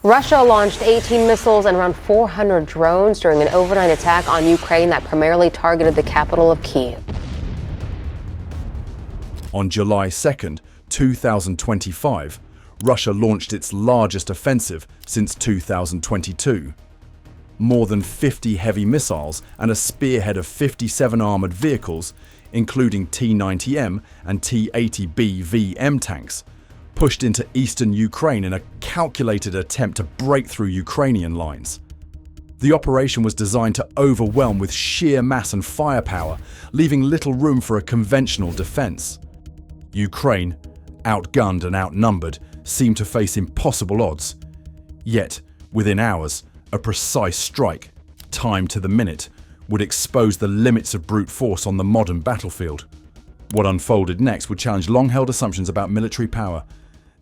Russia launched 18 missiles and around 400 drones during an overnight attack on Ukraine that primarily targeted the capital of Kyiv. On July 2nd, 2025, Russia launched its largest offensive since 2022. More than 50 heavy missiles and a spearhead of 57 armoured vehicles, including T-90M and T-80B VM tanks, pushed into eastern Ukraine in a calculated attempt to break through Ukrainian lines. The operation was designed to overwhelm with sheer mass and firepower, leaving little room for a conventional defence. Ukraine, outgunned and outnumbered, seemed to face impossible odds. Yet, within hours, a precise strike, timed to the minute, would expose the limits of brute force on the modern battlefield. What unfolded next would challenge long-held assumptions about military power,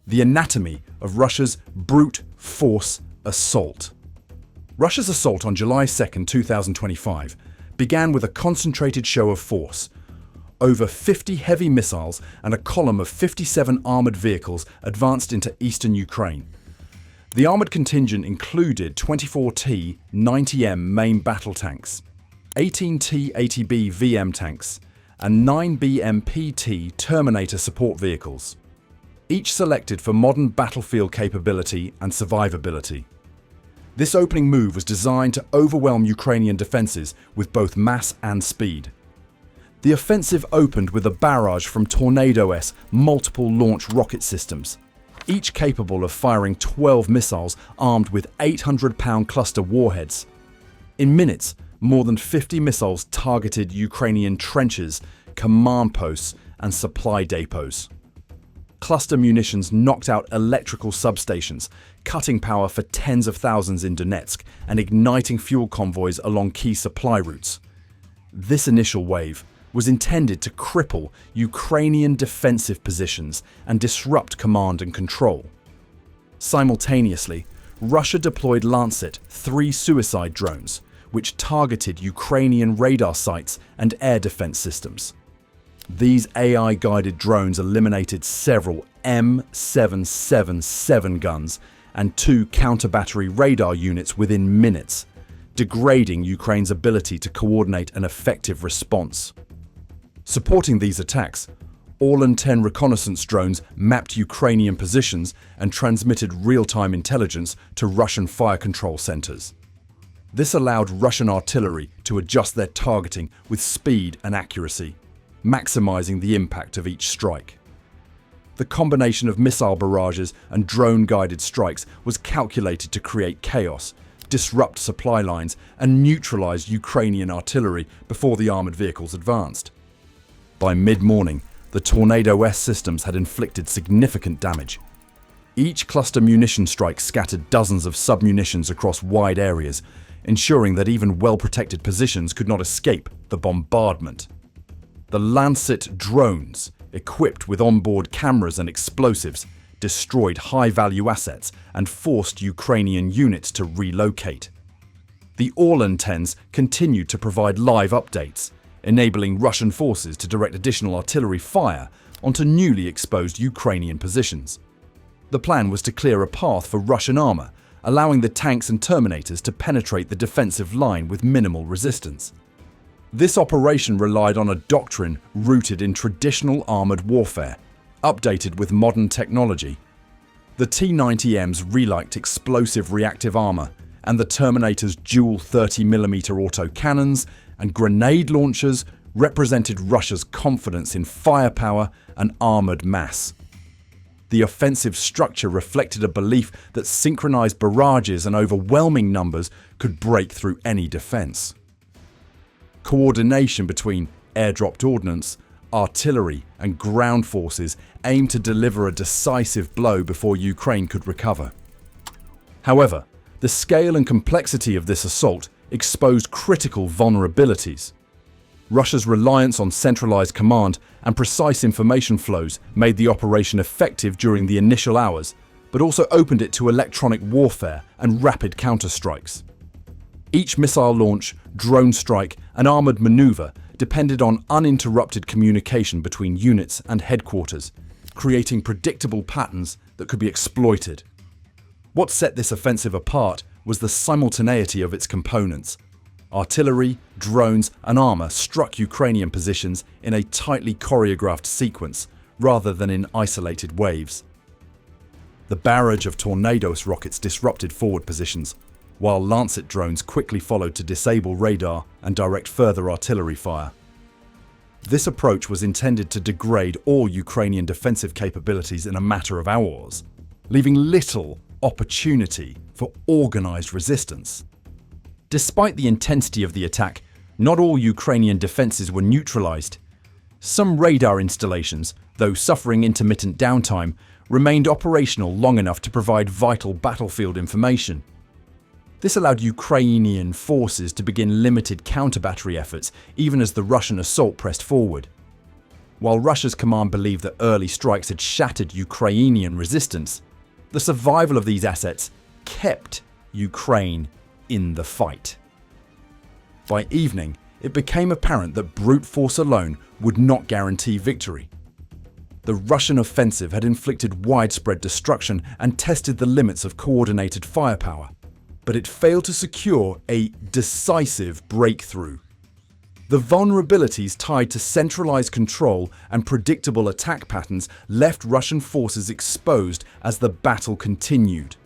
the anatomy of Russia's brute force assault. Russia's assault on July 2nd, 2025, began with a concentrated show of force. Over 50 heavy missiles and a column of 57 armoured vehicles advanced into eastern Ukraine. The armoured contingent included 24 T-90M main battle tanks, 18 T-80B VM tanks, and 9 BMP-T Terminator support vehicles, each selected for modern battlefield capability and survivability. This opening move was designed to overwhelm Ukrainian defences with both mass and speed. The offensive opened with a barrage from Tornado-S multiple launch rocket systems, each capable of firing 12 missiles armed with 800-pound cluster warheads. In minutes, more than 50 missiles targeted Ukrainian trenches, command posts, and supply depots. Cluster munitions knocked out electrical substations, cutting power for tens of thousands in Donetsk and igniting fuel convoys along key supply routes. This initial wave was intended to cripple Ukrainian defensive positions and disrupt command and control. Simultaneously, Russia deployed Lancet 3 suicide drones, which targeted Ukrainian radar sites and air defense systems. These AI-guided drones eliminated several M777 guns and 2 counter-battery radar units within minutes, degrading Ukraine's ability to coordinate an effective response. Supporting these attacks, Orlan 10 reconnaissance drones mapped Ukrainian positions and transmitted real-time intelligence to Russian fire control centers. This allowed Russian artillery to adjust their targeting with speed and accuracy, maximizing the impact of each strike. The combination of missile barrages and drone-guided strikes was calculated to create chaos, disrupt supply lines, and neutralize Ukrainian artillery before the armored vehicles advanced. By mid-morning, the Tornado-S systems had inflicted significant damage. Each cluster munition strike scattered dozens of submunitions across wide areas, ensuring that even well-protected positions could not escape the bombardment. The Lancet drones, equipped with onboard cameras and explosives, destroyed high-value assets and forced Ukrainian units to relocate. The Orlan 10s continued to provide live updates, enabling Russian forces to direct additional artillery fire onto newly exposed Ukrainian positions. The plan was to clear a path for Russian armour, allowing the tanks and Terminators to penetrate the defensive line with minimal resistance. This operation relied on a doctrine rooted in traditional armoured warfare, updated with modern technology. The T-90M's relight explosive reactive armour and the Terminator's dual 30mm autocannons and grenade launchers represented Russia's confidence in firepower and armoured mass. The offensive structure reflected a belief that synchronized barrages and overwhelming numbers could break through any defense. Coordination between air-dropped ordnance, artillery, and ground forces aimed to deliver a decisive blow before Ukraine could recover. However, the scale and complexity of this assault exposed critical vulnerabilities. Russia's reliance on centralized command and precise information flows made the operation effective during the initial hours, but also opened it to electronic warfare and rapid counterstrikes. Each missile launch, drone strike, and armored maneuver depended on uninterrupted communication between units and headquarters, creating predictable patterns that could be exploited. What set this offensive apart was the simultaneity of its components. Artillery, drones, and armor struck Ukrainian positions in a tightly choreographed sequence, rather than in isolated waves. The barrage of Tornados rockets disrupted forward positions, while Lancet drones quickly followed to disable radar and direct further artillery fire. This approach was intended to degrade all Ukrainian defensive capabilities in a matter of hours, leaving little opportunity for organized resistance. Despite the intensity of the attack, not all Ukrainian defenses were neutralized. Some radar installations, though suffering intermittent downtime, remained operational long enough to provide vital battlefield information. This allowed Ukrainian forces to begin limited counter-battery efforts even as the Russian assault pressed forward. While Russia's command believed that early strikes had shattered Ukrainian resistance, the survival of these assets kept Ukraine in the fight. By evening, it became apparent that brute force alone would not guarantee victory. The Russian offensive had inflicted widespread destruction and tested the limits of coordinated firepower, but it failed to secure a decisive breakthrough. The vulnerabilities tied to centralized control and predictable attack patterns left Russian forces exposed as the battle continued.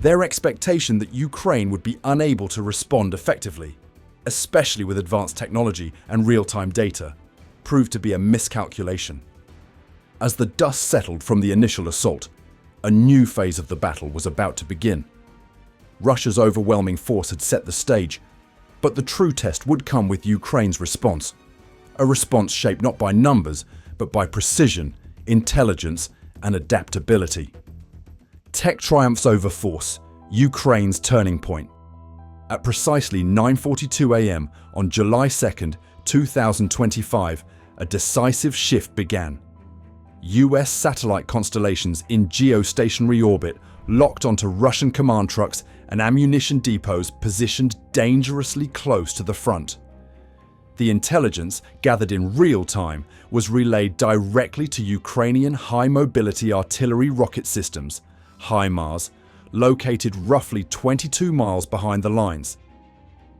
Their expectation that Ukraine would be unable to respond effectively, especially with advanced technology and real-time data, proved to be a miscalculation. As the dust settled from the initial assault, a new phase of the battle was about to begin. Russia's overwhelming force had set the stage, but the true test would come with Ukraine's response. A response shaped not by numbers, but by precision, intelligence, and adaptability. Tech triumphs over force, Ukraine's turning point. At precisely 9:42 a.m. on July 2nd, 2025, a decisive shift began. US satellite constellations in geostationary orbit locked onto Russian command trucks and ammunition depots positioned dangerously close to the front. The intelligence, gathered in real time, was relayed directly to Ukrainian high-mobility artillery rocket systems, HIMARS, located roughly 22 miles behind the lines.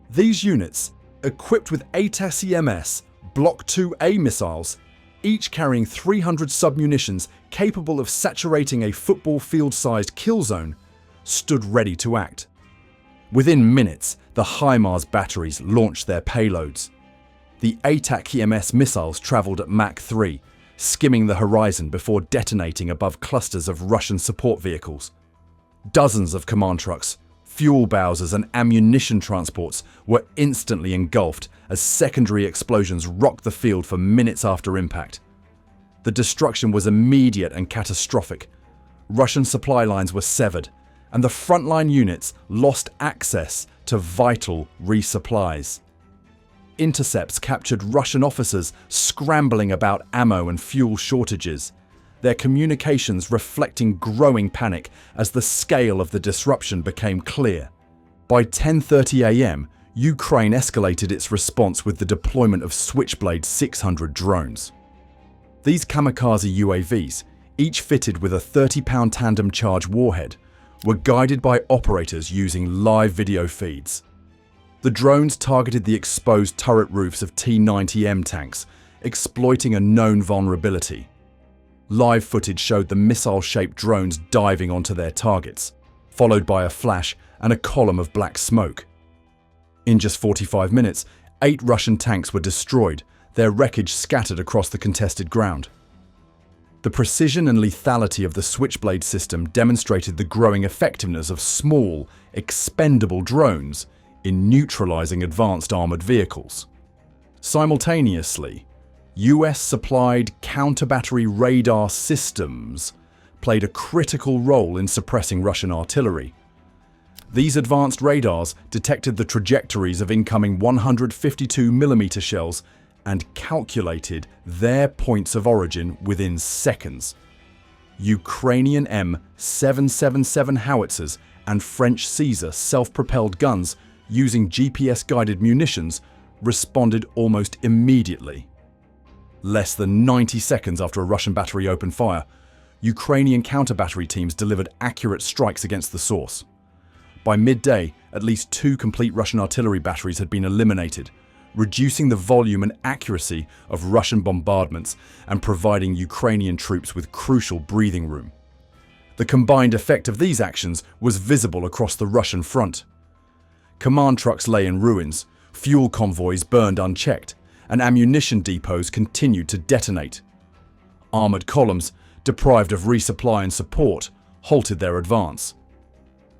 These units, equipped with ATACMS Block 2A missiles, each carrying 300 submunitions capable of saturating a football field-sized kill zone, stood ready to act. Within minutes, the HIMARS batteries launched their payloads. The ATACMS missiles traveled at Mach 3, skimming the horizon before detonating above clusters of Russian support vehicles. Dozens of command trucks, fuel bowsers and ammunition transports were instantly engulfed as secondary explosions rocked the field for minutes after impact. The destruction was immediate and catastrophic. Russian supply lines were severed, and the frontline units lost access to vital resupplies. Intercepts captured Russian officers scrambling about ammo and fuel shortages, their communications reflecting growing panic as the scale of the disruption became clear. By 10:30 a.m., Ukraine escalated its response with the deployment of Switchblade 600 drones. These kamikaze UAVs, each fitted with a 30-pound tandem charge warhead, were guided by operators using live video feeds. The drones targeted the exposed turret roofs of T-90M tanks, exploiting a known vulnerability. Live footage showed the missile-shaped drones diving onto their targets, followed by a flash and a column of black smoke. In just 45 minutes, 8 Russian tanks were destroyed, their wreckage scattered across the contested ground. The precision and lethality of the Switchblade system demonstrated the growing effectiveness of small, expendable drones in neutralizing advanced armored vehicles. Simultaneously, US-supplied counter-battery radar systems played a critical role in suppressing Russian artillery. These advanced radars detected the trajectories of incoming 152mm shells and calculated their points of origin within seconds. Ukrainian M777 howitzers and French Caesar self-propelled guns using GPS-guided munitions responded almost immediately. Less than 90 seconds after a Russian battery opened fire, Ukrainian counter-battery teams delivered accurate strikes against the source. By midday, at least 2 complete Russian artillery batteries had been eliminated, reducing the volume and accuracy of Russian bombardments and providing Ukrainian troops with crucial breathing room. The combined effect of these actions was visible across the Russian front. Command trucks lay in ruins, fuel convoys burned unchecked, and ammunition depots continued to detonate. Armoured columns, deprived of resupply and support, halted their advance.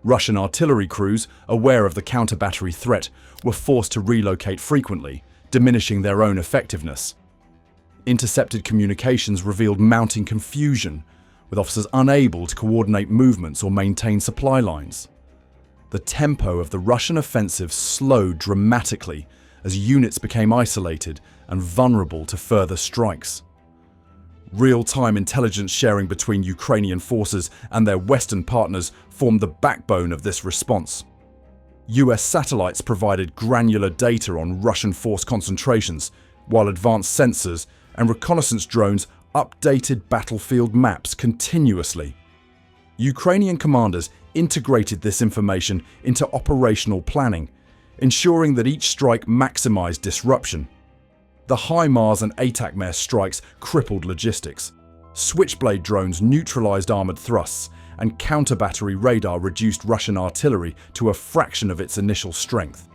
Russian artillery crews, aware of the counter-battery threat, were forced to relocate frequently, diminishing their own effectiveness. Intercepted communications revealed mounting confusion, with officers unable to coordinate movements or maintain supply lines. The tempo of the Russian offensive slowed dramatically as units became isolated and vulnerable to further strikes. Real-time intelligence sharing between Ukrainian forces and their Western partners formed the backbone of this response. US satellites provided granular data on Russian force concentrations, while advanced sensors and reconnaissance drones updated battlefield maps continuously. Ukrainian commanders integrated this information into operational planning, ensuring that each strike maximized disruption. The HIMARS and ATACMS strikes crippled logistics. Switchblade drones neutralized armored thrusts, and counter-battery radar reduced Russian artillery to a fraction of its initial strength.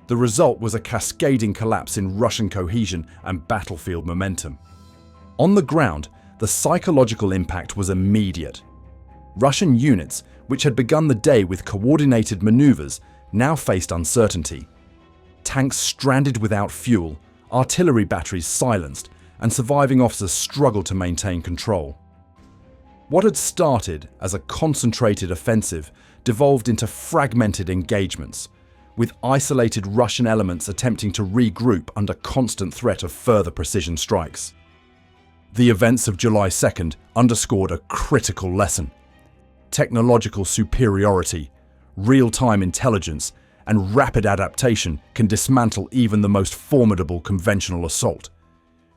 The result was a cascading collapse in Russian cohesion and battlefield momentum. On the ground, the psychological impact was immediate. Russian units, which had begun the day with coordinated maneuvers, now faced uncertainty. Tanks stranded without fuel, artillery batteries silenced, and surviving officers struggled to maintain control. What had started as a concentrated offensive devolved into fragmented engagements, with isolated Russian elements attempting to regroup under constant threat of further precision strikes. The events of July 2nd underscored a critical lesson. Technological superiority, real-time intelligence, and rapid adaptation can dismantle even the most formidable conventional assault.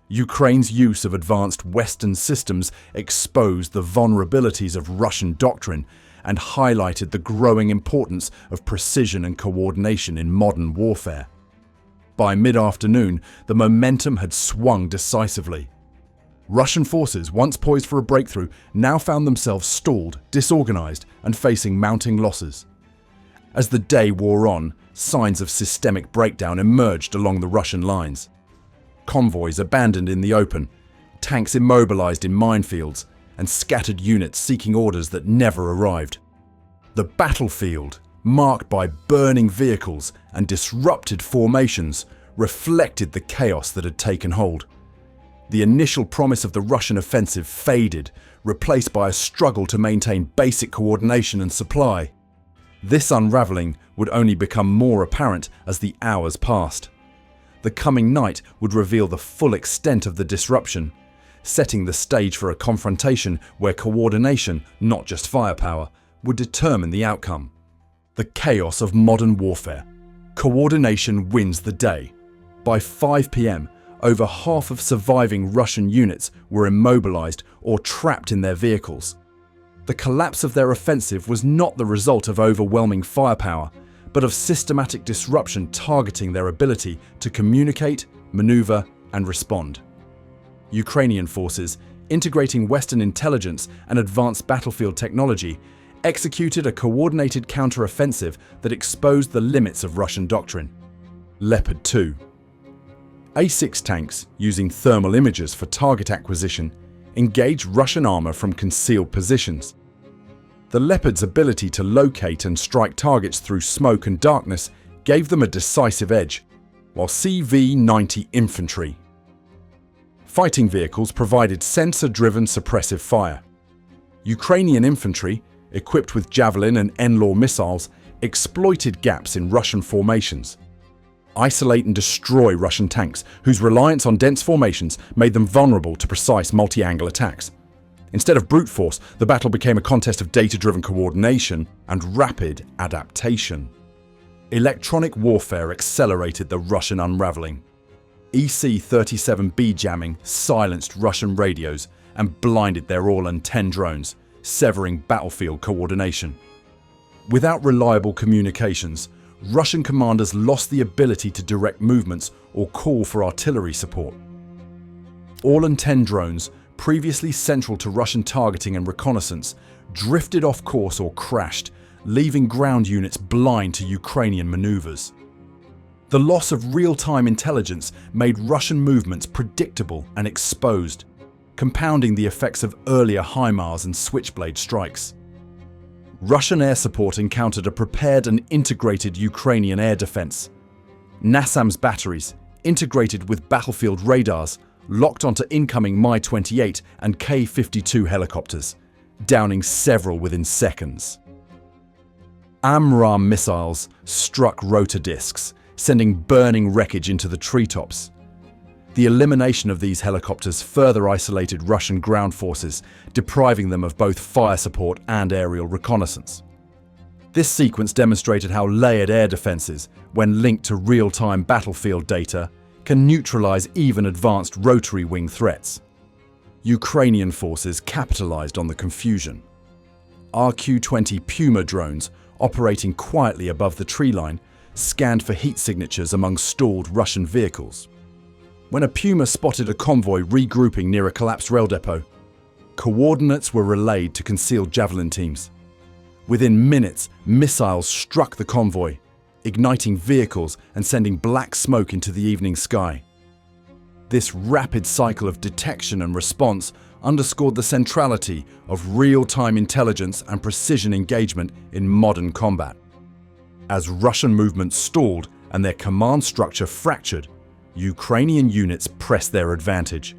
Ukraine's use of advanced Western systems exposed the vulnerabilities of Russian doctrine and highlighted the growing importance of precision and coordination in modern warfare. By mid-afternoon, the momentum had swung decisively. Russian forces, once poised for a breakthrough, now found themselves stalled, disorganized, and facing mounting losses. As the day wore on, signs of systemic breakdown emerged along the Russian lines. Convoys abandoned in the open, tanks immobilized in minefields, and scattered units seeking orders that never arrived. The battlefield, marked by burning vehicles and disrupted formations, reflected the chaos that had taken hold. The initial promise of the Russian offensive faded, replaced by a struggle to maintain basic coordination and supply. This unraveling would only become more apparent as the hours passed. The coming night would reveal the full extent of the disruption, setting the stage for a confrontation where coordination, not just firepower, would determine the outcome. The chaos of modern warfare. Coordination wins the day. By 5 p.m., over half of surviving Russian units were immobilized or trapped in their vehicles. The collapse of their offensive was not the result of overwhelming firepower, but of systematic disruption targeting their ability to communicate, maneuver, and respond. Ukrainian forces, integrating Western intelligence and advanced battlefield technology, executed a coordinated counter-offensive that exposed the limits of Russian doctrine. Leopard 2. A-6 tanks, using thermal imagers for target acquisition, engaged Russian armor from concealed positions. The Leopard's ability to locate and strike targets through smoke and darkness gave them a decisive edge, while CV-90 infantry fighting vehicles provided sensor-driven suppressive fire. Ukrainian infantry, equipped with Javelin and NLAW missiles, exploited gaps in Russian formations. Isolate and destroy Russian tanks, whose reliance on dense formations made them vulnerable to precise multi-angle attacks. Instead of brute force, the battle became a contest of data-driven coordination and rapid adaptation. Electronic warfare accelerated the Russian unraveling. EC-37B jamming silenced Russian radios and blinded their All-10 drones, severing battlefield coordination. Without reliable communications, Russian commanders lost the ability to direct movements or call for artillery support. All-10 drones, previously central to Russian targeting and reconnaissance, drifted off course or crashed, leaving ground units blind to Ukrainian maneuvers. The loss of real-time intelligence made Russian movements predictable and exposed, compounding the effects of earlier HIMARS and Switchblade strikes. Russian air support encountered a prepared and integrated Ukrainian air defense. NASAMS batteries, integrated with battlefield radars, locked onto incoming Mi-28 and K-52 helicopters, downing several within seconds. AMRAAM missiles struck rotor discs, sending burning wreckage into the treetops. The elimination of these helicopters further isolated Russian ground forces, depriving them of both fire support and aerial reconnaissance. This sequence demonstrated how layered air defenses, when linked to real-time battlefield data, can neutralize even advanced rotary wing threats. Ukrainian forces capitalized on the confusion. RQ-20 Puma drones, operating quietly above the tree line, scanned for heat signatures among stalled Russian vehicles. When a Puma spotted a convoy regrouping near a collapsed rail depot, coordinates were relayed to concealed Javelin teams. Within minutes, missiles struck the convoy, igniting vehicles and sending black smoke into the evening sky. This rapid cycle of detection and response underscored the centrality of real-time intelligence and precision engagement in modern combat. As Russian movements stalled and their command structure fractured, Ukrainian units pressed their advantage.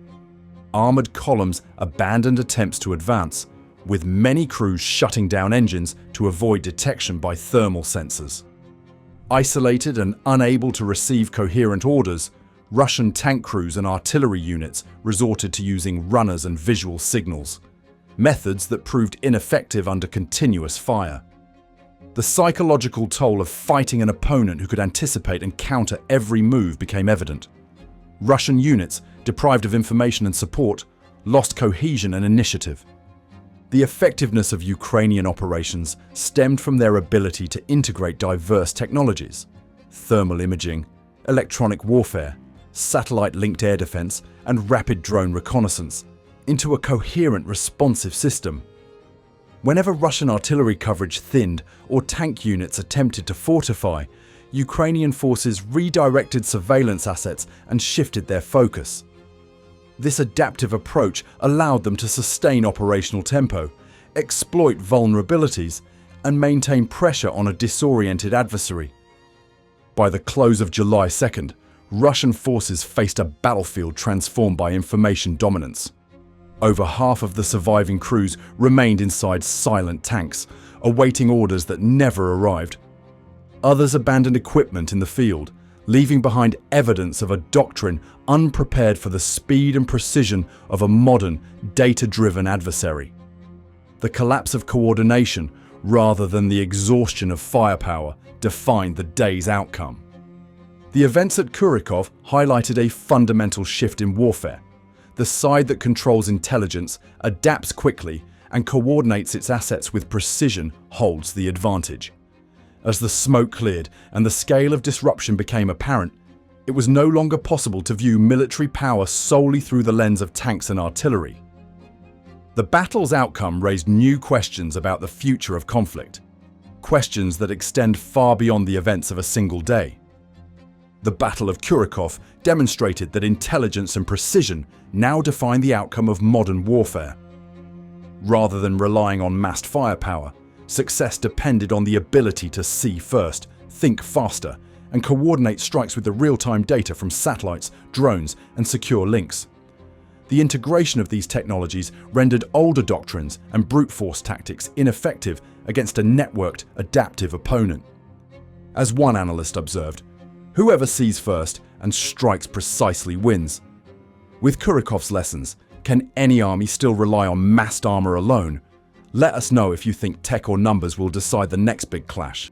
Armored columns abandoned attempts to advance, with many crews shutting down engines to avoid detection by thermal sensors. Isolated and unable to receive coherent orders, Russian tank crews and artillery units resorted to using runners and visual signals, methods that proved ineffective under continuous fire. The psychological toll of fighting an opponent who could anticipate and counter every move became evident. Russian units, deprived of information and support, lost cohesion and initiative. The effectiveness of Ukrainian operations stemmed from their ability to integrate diverse technologies: thermal imaging, electronic warfare, satellite-linked air defense, and rapid drone reconnaissance into a coherent, responsive system. Whenever Russian artillery coverage thinned or tank units attempted to fortify, Ukrainian forces redirected surveillance assets and shifted their focus. This adaptive approach allowed them to sustain operational tempo, exploit vulnerabilities, and maintain pressure on a disoriented adversary. By the close of July 2nd, Russian forces faced a battlefield transformed by information dominance. Over half of the surviving crews remained inside silent tanks, awaiting orders that never arrived. Others abandoned equipment in the field, leaving behind evidence of a doctrine unprepared for the speed and precision of a modern, data-driven adversary. The collapse of coordination, rather than the exhaustion of firepower, defined the day's outcome. The events at Kurikov highlighted a fundamental shift in warfare. The side that controls intelligence, adapts quickly, and coordinates its assets with precision holds the advantage. As the smoke cleared and the scale of disruption became apparent, it was no longer possible to view military power solely through the lens of tanks and artillery. The battle's outcome raised new questions about the future of conflict, questions that extend far beyond the events of a single day. The Battle of Kurikov demonstrated that intelligence and precision now define the outcome of modern warfare. Rather than relying on massed firepower, success depended on the ability to see first, think faster, and coordinate strikes with the real-time data from satellites, drones, and secure links. The integration of these technologies rendered older doctrines and brute force tactics ineffective against a networked, adaptive opponent. As one analyst observed, "Whoever sees first and strikes precisely wins." With Kurikov's lessons, can any army still rely on massed armor alone? Let us know if you think tech or numbers will decide the next big clash.